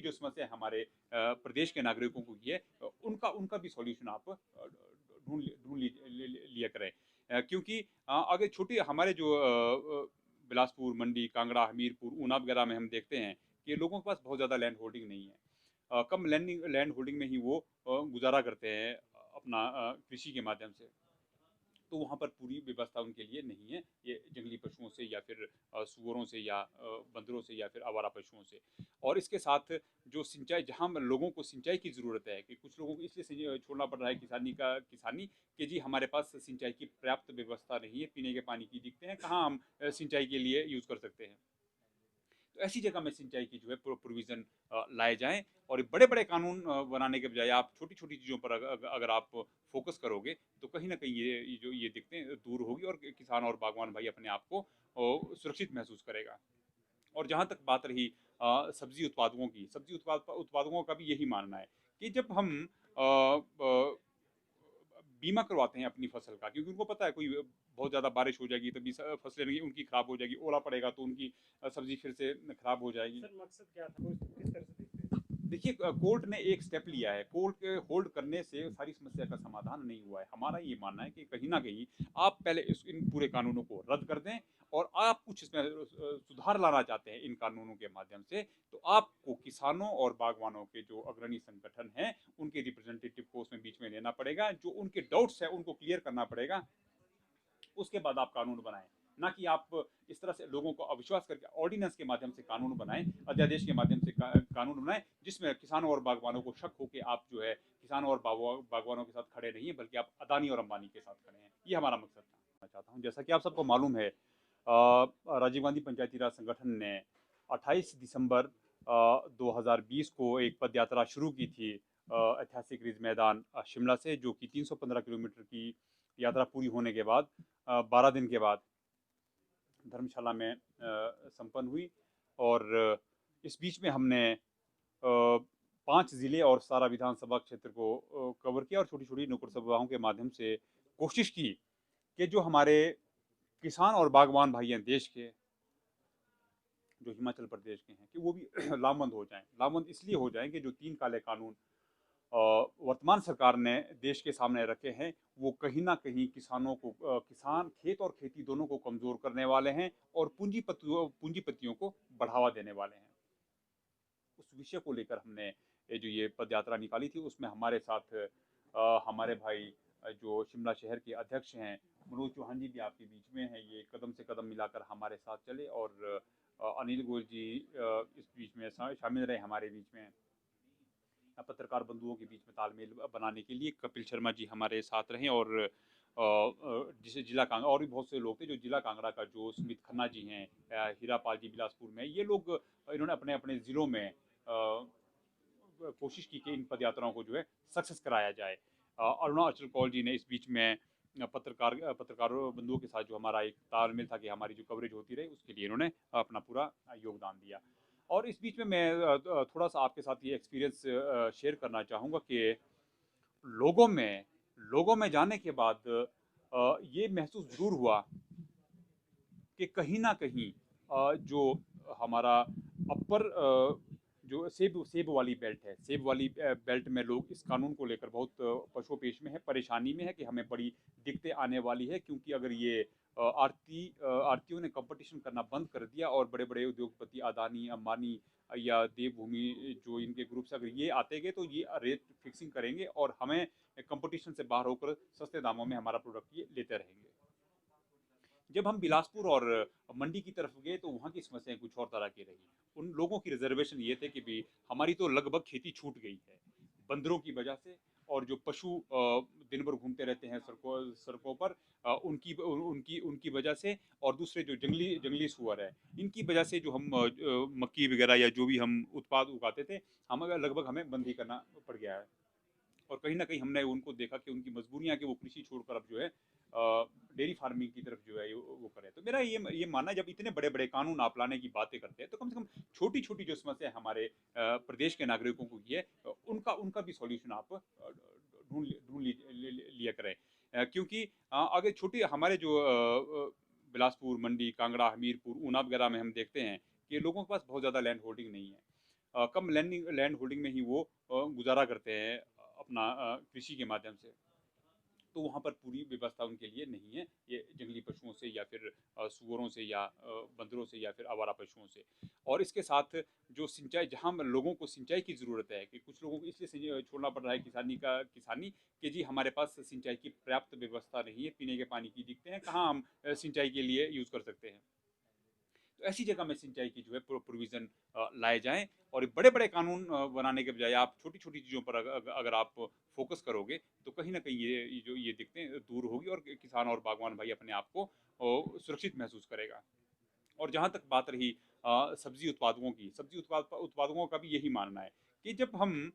जो समस्या हमारे प्रदेश के नागरिकों को की है, उनका उनका भी सॉल्यूशन आप ढूंढ ढूंढ लिया करें। क्योंकि अगर छोटी हमारे जो बिलासपुर, मंडी, कांगड़ा, हमीरपुर, ऊना वगैरह में हम देखते हैं कि लोगों के पास बहुत ज़्यादा लैंड होल्डिंग नहीं है। कम लैंड होल्डिंग में ही वो गुजारा करते हैं अपना कृषि के माध्यम से। तो वहाँ पर पूरी व्यवस्था उनके लिए नहीं है, ये जंगली पशुओं से या फिर सुअरों से या बंदरों से या फिर आवारा पशुओं से। और इसके साथ जो सिंचाई, जहाँ लोगों को सिंचाई की ज़रूरत है, कि कुछ लोगों को इसलिए छोड़ना पड़ रहा है किसानी, कि जी हमारे पास सिंचाई की पर्याप्त व्यवस्था नहीं है, पीने के पानी की दिक्कतें हैं, कहाँ हम सिंचाई के लिए यूज़ कर सकते हैं। तो ऐसी जगह में सिंचाई की जो है प्रोविज़न लाए जाएँ, और बड़े बड़े कानून बनाने के बजाय आप छोटी छोटी चीज़ों पर अगर आप फोकस करोगे, तो कहीं ना कहीं ये दिक्कतें दूर होगी और किसान और बागवान भाई अपने आप को सुरक्षित महसूस करेगा। और जहाँ तक बात रही सब्जी उत्पादकों की, उत्पादकों का भी यही मानना है कि जब हम बीमा करवाते हैं अपनी फसल का, क्योंकि उनको पता है कोई बहुत ज़्यादा बारिश हो जाएगी, तभी फसलें नहीं उनकी खराब हो जाएगी, ओला पड़ेगा तो उनकी सब्जी फिर से खराब हो जाएगी। सर मकसद क्या था, किस तरह से देखते हैं? देखिए, कोर्ट ने एक स्टेप लिया है, कोर्ट के होल्ड करने से सारी समस्या का समाधान नहीं हुआ है। हमारा ये मानना है कि कहीं ना कहीं आप पहले इन पूरे कानूनों को रद्द कर दें, और आप कुछ इसमें सुधार लाना चाहते हैं इन कानूनों के माध्यम से, तो आपको किसानों और बागवानों के जो अग्रणी संगठन हैं, उनके रिप्रेजेंटेटिव को उसमें बीच में लेना पड़ेगा, जो उनके डाउट्स है उनको क्लियर करना पड़ेगा। उसके बाद आप कानून बनाएं, ना कि आप इस तरह से लोगों को अविश्वास करके ऑर्डिनेंस के माध्यम से कानून बनाएं, अध्यादेश के माध्यम से कानून बनाएं, जिसमें किसानों और बागवानों को शक हो कि आप जो है किसानों और बागवानों के साथ खड़े नहीं है, बल्कि आप अदानी और अंबानी के साथ खड़े हैं। ये हमारा मकसद था। मैं चाहता हूँ, जैसा कि आप सबको मालूम है, राजीव गांधी पंचायती राज संगठन ने 28 दिसंबर 2020 को एक पद यात्रा शुरू की थी ऐतिहासिक रिज मैदान शिमला से, जो कि 315 किलोमीटर की यात्रा पूरी होने के बाद 12 दिन के बाद धर्मशाला में संपन्न हुई। और इस बीच में हमने 5 जिले और सारा विधानसभा क्षेत्र को कवर किया, और छोटी छोटी नुक्कड़ सभाओं के माध्यम से कोशिश की कि जो हमारे किसान और बागवान भाई हैं देश के, जो हिमाचल प्रदेश के हैं, कि वो भी लामबंद हो जाएं। लामबंद इसलिए हो जाएं कि जो 3 काले कानून वर्तमान सरकार ने देश के सामने रखे हैं, वो कहीं ना कहीं किसानों को, किसान, खेत और खेती दोनों को कमजोर करने वाले हैं, और पूंजीपतियों को बढ़ावा देने वाले हैं। उस विषय को लेकर हमने जो ये पद यात्रा निकाली थी, उसमें हमारे साथ हमारे भाई जो शिमला शहर के अध्यक्ष हैं, मनोज चौहान जी भी आपके बीच में हैं, ये कदम से कदम मिलाकर हमारे साथ चले। और अनिल गोयल जी इस बीच में शामिल रहे हमारे बीच में, पत्रकार बंधुओं के बीच में तालमेल बनाने के लिए कपिल शर्मा जी हमारे साथ रहे। और जिसे जिला कांगड़ा, और भी बहुत से लोग थे जो जिला कांगड़ा का, जो सुमित खन्ना जी हैं, हीरापाल जी बिलासपुर में, ये लोग इन्होंने अपने अपने ज़िलों में कोशिश की कि इन पद यात्राओं को जो है सक्सेस कराया जाए। अरुणा अचल कौल जी ने इस बीच में पत्रकारों बंधुओं के साथ जो हमारा एक तालमेल था कि हमारी जो कवरेज होती रही, उसके लिए इन्होंने अपना पूरा योगदान दिया। और इस बीच में मैं थोड़ा सा आपके साथ ये एक्सपीरियंस शेयर करना चाहूँगा कि लोगों में लोगों में जाने के बाद ये महसूस ज़रूर हुआ कि कहीं ना कहीं जो हमारा अपर जो सेब सेब वाली बेल्ट है, सेब वाली बेल्ट में लोग इस कानून को लेकर बहुत पशुपेश में है, परेशानी में है कि हमें बड़ी दिक्कतें आने वाली है। क्योंकि अगर ये आरतीयों ने कंपटीशन करना बंद कर दिया, और बड़े बड़े उद्योगपति अदानी, अंबानी या देवभूमि, जो इनके ग्रुप्स, अगर ये आते गए तो ये रेट फिक्सिंग करेंगे, और हमें कंपटीशन से बाहर होकर सस्ते दामों में हमारा प्रोडक्ट ये लेते रहेंगे। जब हम बिलासपुर और मंडी की तरफ गए, तो वहाँ की समस्याएं कुछ और तरह की रही। उन लोगों की रिजर्वेशन ये थे कि भी हमारी तो लगभग खेती छूट गई है बंदरों की वजह से, और जो पशु दिन भर घूमते रहते हैं सड़कों पर, उनकी उनकी उनकी वजह से, और दूसरे जो जंगली जंगली सुअर है, इनकी वजह से जो हम मक्की वगैरह या जो भी हम उत्पाद उगाते थे, हम लगभग हमें बंद ही करना पड़ गया है। और कहीं ना कहीं हमने उनको देखा कि उनकी मजबूरियां कि वो कृषि छोड़कर अब जो है डेयरी फार्मिंग की तरफ जो है वो करे। तो मेरा ये मानना है, जब इतने बड़े बड़े कानून आप लाने की बातें करते हैं, तो कम से कम छोटी छोटी जो समस्या हमारे प्रदेश के नागरिकों को की है, उनका उनका भी सॉल्यूशन आप लिया करें। क्योंकि अगर छोटी हमारे जो बिलासपुर, मंडी, कांगड़ा, हमीरपुर, ऊना वगैरह में हम देखते हैं कि लोगों के पास बहुत ज़्यादा लैंड होल्डिंग नहीं है। कम लैंड होल्डिंग में ही वो गुजारा करते हैं अपना कृषि के माध्यम से। तो वहाँ पर पूरी व्यवस्था उनके लिए नहीं है ये जंगली पशुओं से या फिर सूअरों से या बंदरों से या फिर आवारा पशुओं से। और इसके साथ जो सिंचाई, जहाँ लोगों को सिंचाई की ज़रूरत है, कि कुछ लोगों को इसलिए छोड़ना पड़ रहा है किसानी कि जी हमारे पास सिंचाई की पर्याप्त व्यवस्था नहीं है, पीने के पानी की दिक्कतें हैं, कहाँ हम सिंचाई के लिए यूज़ कर सकते हैं। तो ऐसी जगह में सिंचाई की जो है प्रोविज़न लाए जाएँ, और बड़े बड़े कानून बनाने के बजाय आप छोटी छोटी चीज़ों पर अगर आप फोकस करोगे तो कहीं ना कहीं ये जो ये दिक्कतें दूर होगी और किसान और बागवान भाई अपने आप को सुरक्षित महसूस करेगा। और जहाँ तक बात रही सब्जी उत्पादकों की, उत्पादकों का भी यही मानना है कि जब हम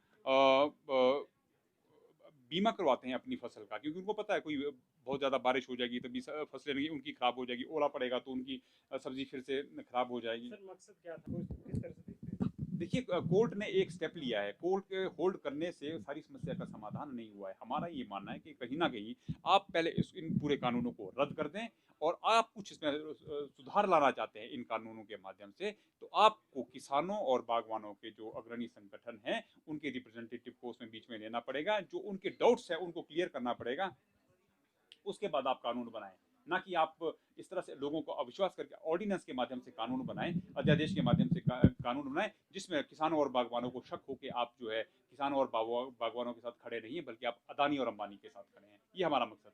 बीमा करवाते हैं अपनी फसल का, क्योंकि उनको पता है कोई बहुत ज़्यादा बारिश हो जाएगी तभी फसलें उनकी खराब हो जाएगी, ओला पड़ेगा तो उनकी सब्जी फिर से खराब हो जाएगी। सर मकसद क्या था, किस तरह से देखते हैं? देखिए, कोर्ट ने एक स्टेप लिया है, कोर्ट के होल्ड करने से सारी समस्या का समाधान नहीं हुआ है। हमारा ये मानना है कि कहीं ना कहीं आप पहले इन पूरे कानूनों को रद्द कर दें, और आप कुछ इसमें सुधार लाना चाहते हैं इन कानूनों के माध्यम से, तो आपको किसानों और बागवानों के जो अग्रणी संगठन हैं उनके रिप्रेजेंटेटिव को उसमें बीच में लेना पड़ेगा, जो उनके डाउट्स है उनको क्लियर करना पड़ेगा, उसके बाद आप कानून बनाएं। ना कि आप इस तरह से लोगों को अविश्वास करके ऑर्डिनेंस के माध्यम से कानून बनाएं, अध्यादेश के माध्यम से कानून बनाएं, जिसमें किसानों और बागवानों को शक हो कि आप जो है किसानों और बागवानों के साथ खड़े नहीं है, बल्कि आप अदानी और अंबानी के साथ खड़े हैं। ये हमारा मकसद